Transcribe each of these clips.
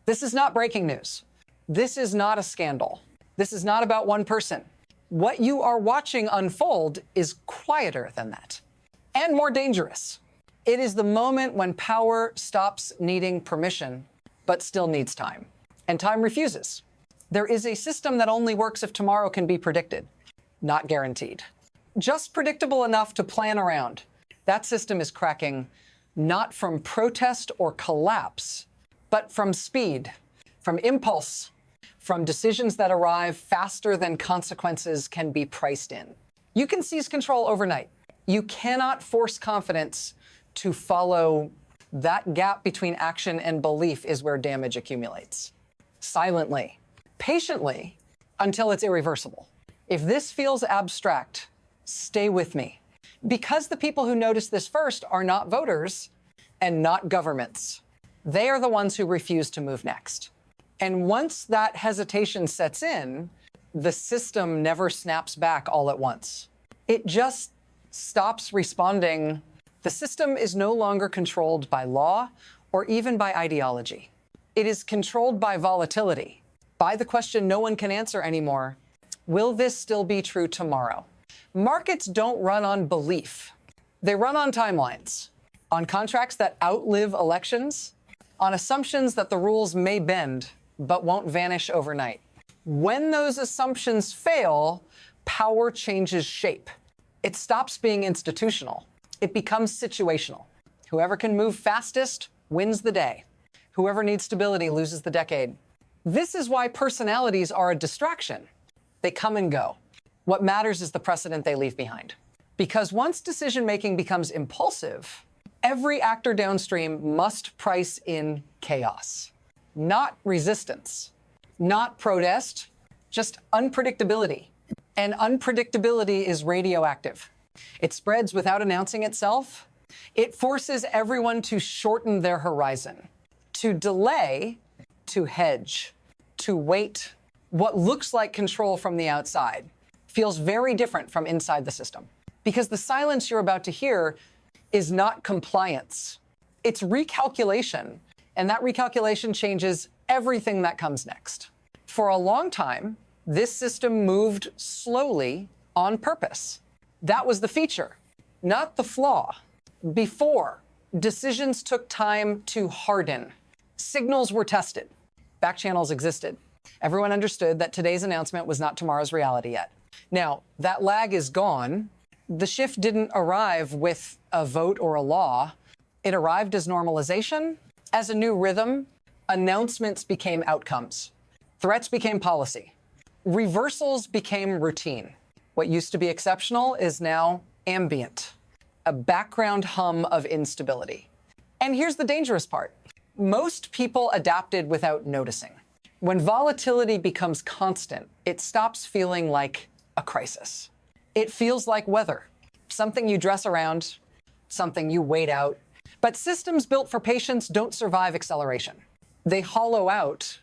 This is not breaking news. This is not a scandal. This is not about one person. What you are watching unfold is quieter than that and more dangerous. It is the moment when power stops needing permission, but still needs time. And time refuses. There is a system that only works if tomorrow can be predicted, not guaranteed. Just predictable enough to plan around. That system is cracking not from protest or collapse, but from speed, from impulse, from decisions that arrive faster than consequences can be priced in. You can seize control overnight. You cannot force confidence to follow. That gap between action and belief is where damage accumulates. Silently, patiently, until it's irreversible. If this feels abstract, stay with me. Because the people who notice this first are not voters and not governments. They are the ones who refuse to move next. And once that hesitation sets in, the system never snaps back all at once. It just stops responding. The system is no longer controlled by law or even by ideology. It is controlled by volatility, by the question no one can answer anymore. Will this still be true tomorrow? Markets don't run on belief. They run on timelines, on contracts that outlive elections, on assumptions that the rules may bend but won't vanish overnight. When those assumptions fail, power changes shape. It stops being institutional. It becomes situational. Whoever can move fastest wins the day. Whoever needs stability loses the decade. This is why personalities are a distraction. They come and go. What matters is the precedent they leave behind. Because once decision-making becomes impulsive, every actor downstream must price in chaos. Not resistance, not protest, just unpredictability. And unpredictability is radioactive. It spreads without announcing itself. It forces everyone to shorten their horizon, to delay, to hedge, to wait. What looks like control from the outside feels very different from inside the system. Because the silence you're about to hear is not compliance. It's recalculation. And that recalculation changes everything that comes next. For a long time, this system moved slowly on purpose. That was the feature, not the flaw. Before, decisions took time to harden. Signals were tested. Back channels existed. Everyone understood that today's announcement was not tomorrow's reality yet. Now, that lag is gone. The shift didn't arrive with a vote or a law. It arrived as normalization, as a new rhythm. Announcements became outcomes. Threats became policy. Reversals became routine. What used to be exceptional is now ambient, a background hum of instability. And here's the dangerous part. Most people adapted without noticing. When volatility becomes constant, it stops feeling like a crisis. It feels like weather, something you dress around, something you wait out. But systems built for patience don't survive acceleration. They hollow out.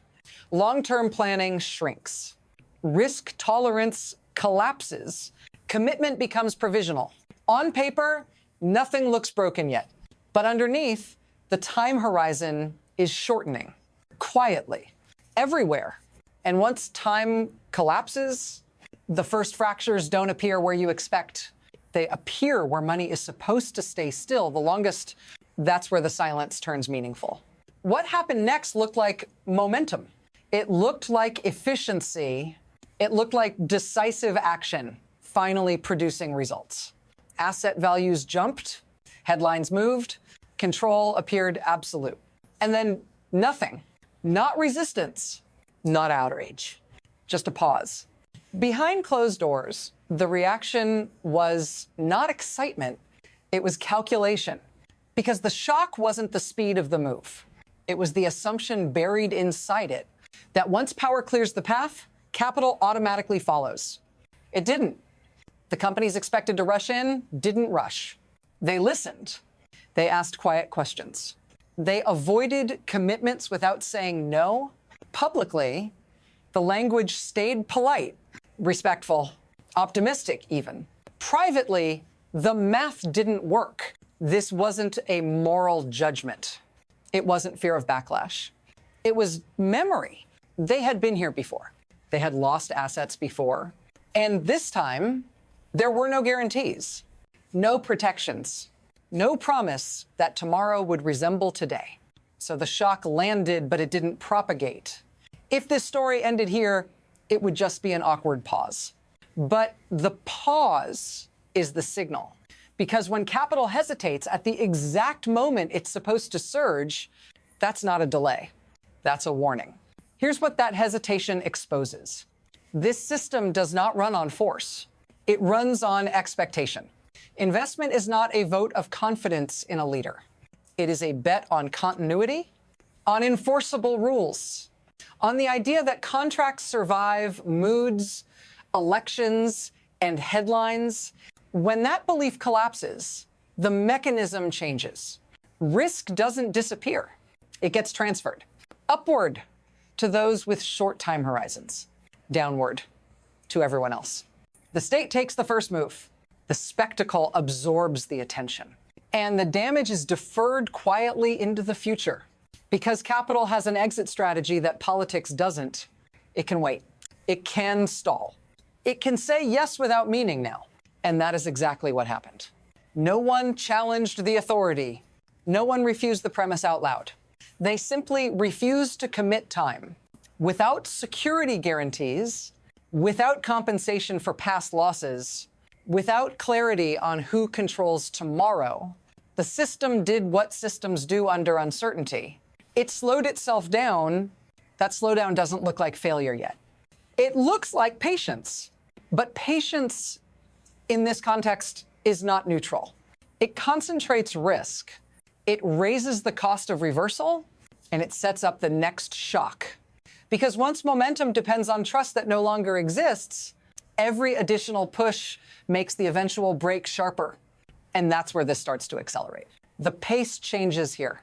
Long-term planning shrinks. Risk tolerance collapses. Commitment becomes provisional. On paper, nothing looks broken yet. But underneath, the time horizon is shortening, quietly, everywhere. And once time collapses, the first fractures don't appear where you expect. They appear where money is supposed to stay still. The longest, that's where the silence turns meaningful. What happened next looked like momentum. It looked like efficiency. It looked like decisive action, finally producing results. Asset values jumped, headlines moved, control appeared absolute. And then nothing, not resistance, not outrage, just a pause. Behind closed doors, the reaction was not excitement, it was calculation. Because the shock wasn't the speed of the move. It was the assumption buried inside it that once power clears the path, capital automatically follows. It didn't. The companies expected to rush in didn't rush. They listened. They asked quiet questions. They avoided commitments without saying no. Publicly, the language stayed polite, respectful, optimistic even. Privately, the math didn't work. This wasn't a moral judgment. It wasn't fear of backlash. It was memory. They had been here before. They had lost assets before. And this time, there were no guarantees, no protections, no promise that tomorrow would resemble today. So the shock landed, but it didn't propagate. If this story ended here, it would just be an awkward pause. But the pause is the signal. Because when capital hesitates at the exact moment it's supposed to surge, that's not a delay. That's a warning. Here's what that hesitation exposes. This system does not run on force. It runs on expectation. Investment is not a vote of confidence in a leader. It is a bet on continuity, on enforceable rules, on the idea that contracts survive moods, elections, and headlines. When that belief collapses, the mechanism changes. Risk doesn't disappear. It gets transferred upward to those with short time horizons, downward to everyone else. The state takes the first move. The spectacle absorbs the attention. And the damage is deferred quietly into the future. Because capital has an exit strategy that politics doesn't, it can wait. It can stall. It can say yes without meaning now. And that is exactly what happened. No one challenged the authority. No one refused the premise out loud. They simply refused to commit time. Without security guarantees, without compensation for past losses, without clarity on who controls tomorrow, the system did what systems do under uncertainty. It slowed itself down. That slowdown doesn't look like failure yet. It looks like patience. But patience in this context is not neutral. It concentrates risk. It raises the cost of reversal, and it sets up the next shock. Because once momentum depends on trust that no longer exists, every additional push makes the eventual break sharper. And that's where this starts to accelerate. The pace changes here.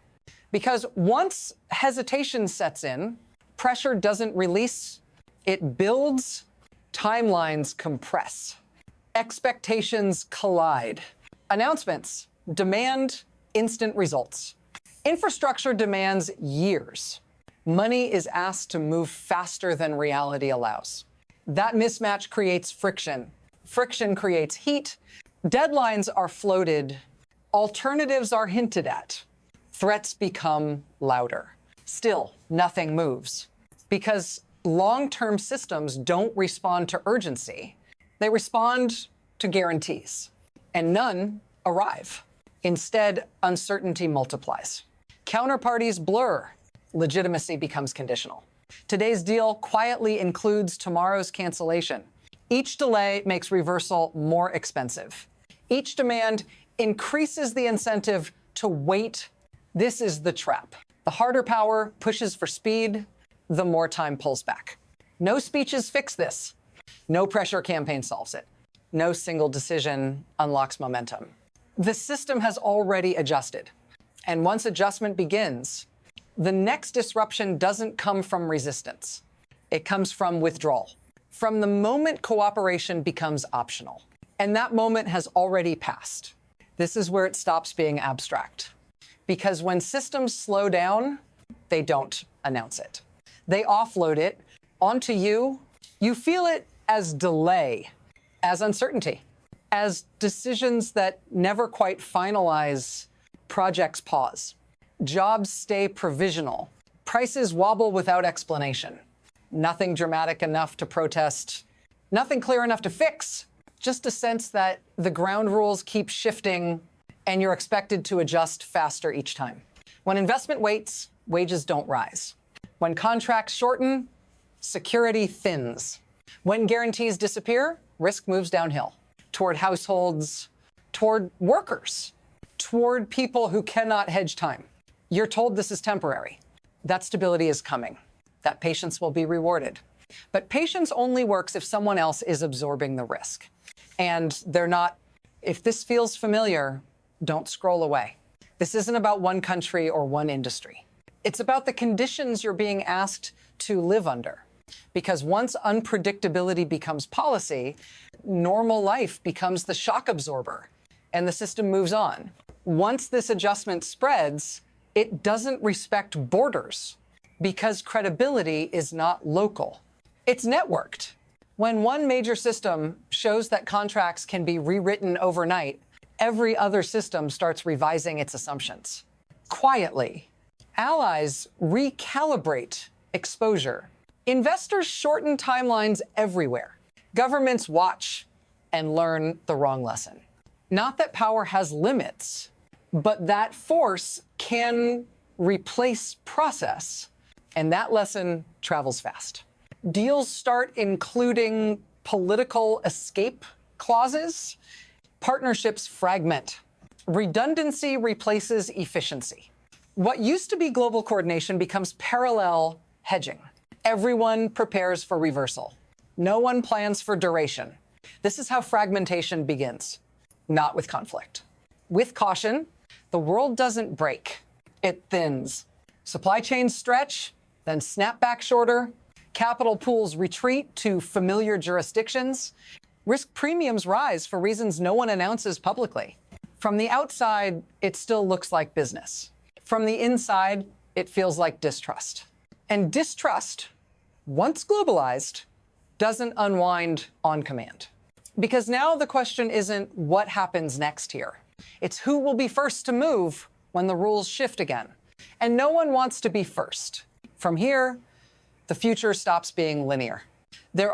Because once hesitation sets in, pressure doesn't release, it builds, timelines compress, expectations collide. Announcements demand instant results. Infrastructure demands years. Money is asked to move faster than reality allows. That mismatch creates friction. Friction creates heat. Deadlines are floated. Alternatives are hinted at. Threats become louder. Still, nothing moves. Because long-term systems don't respond to urgency. They respond to guarantees. And none arrive. Instead, uncertainty multiplies. Counterparties blur. Legitimacy becomes conditional. Today's deal quietly includes tomorrow's cancellation. Each delay makes reversal more expensive. Each demand increases the incentive to wait. This is the trap. The harder power pushes for speed, the more time pulls back. No speeches fix this. No pressure campaign solves it. No single decision unlocks momentum. The system has already adjusted. And once adjustment begins, the next disruption doesn't come from resistance. It comes from withdrawal. From the moment cooperation becomes optional. And that moment has already passed. This is where it stops being abstract. Because when systems slow down, they don't announce it. They offload it onto you. You feel it as delay, as uncertainty, as decisions that never quite finalize. Projects pause. Jobs stay provisional. Prices wobble without explanation. Nothing dramatic enough to protest. Nothing clear enough to fix. Just a sense that the ground rules keep shifting and you're expected to adjust faster each time. When investment waits, wages don't rise. When contracts shorten, security thins. When guarantees disappear, risk moves downhill toward households, toward workers, toward people who cannot hedge time. You're told this is temporary. That stability is coming. That patience will be rewarded. But patience only works if someone else is absorbing the risk. And they're not. If this feels familiar, don't scroll away. This isn't about one country or one industry. It's about the conditions you're being asked to live under. Because once unpredictability becomes policy, normal life becomes the shock absorber, and the system moves on. Once this adjustment spreads, it doesn't respect borders. because credibility is not local. It's networked. When one major system shows that contracts can be rewritten overnight, every other system starts revising its assumptions. Quietly, allies recalibrate exposure. Investors shorten timelines everywhere. Governments watch and learn the wrong lesson. Not that power has limits, but that force can replace process, and that lesson travels fast. Deals start including political escape clauses. Partnerships fragment. Redundancy replaces efficiency. What used to be global coordination becomes parallel hedging. Everyone prepares for reversal. No one plans for duration. This is how fragmentation begins, not with conflict. With caution, the world doesn't break, it thins. Supply chains stretch, then snap back shorter. Capital pools retreat to familiar jurisdictions. Risk premiums rise for reasons no one announces publicly. From the outside, it still looks like business. From the inside, it feels like distrust. And distrust, once globalized, doesn't unwind on command. Because now the question isn't what happens next here. It's who will be first to move when the rules shift again. And no one wants to be first. From here, the future stops being linear. There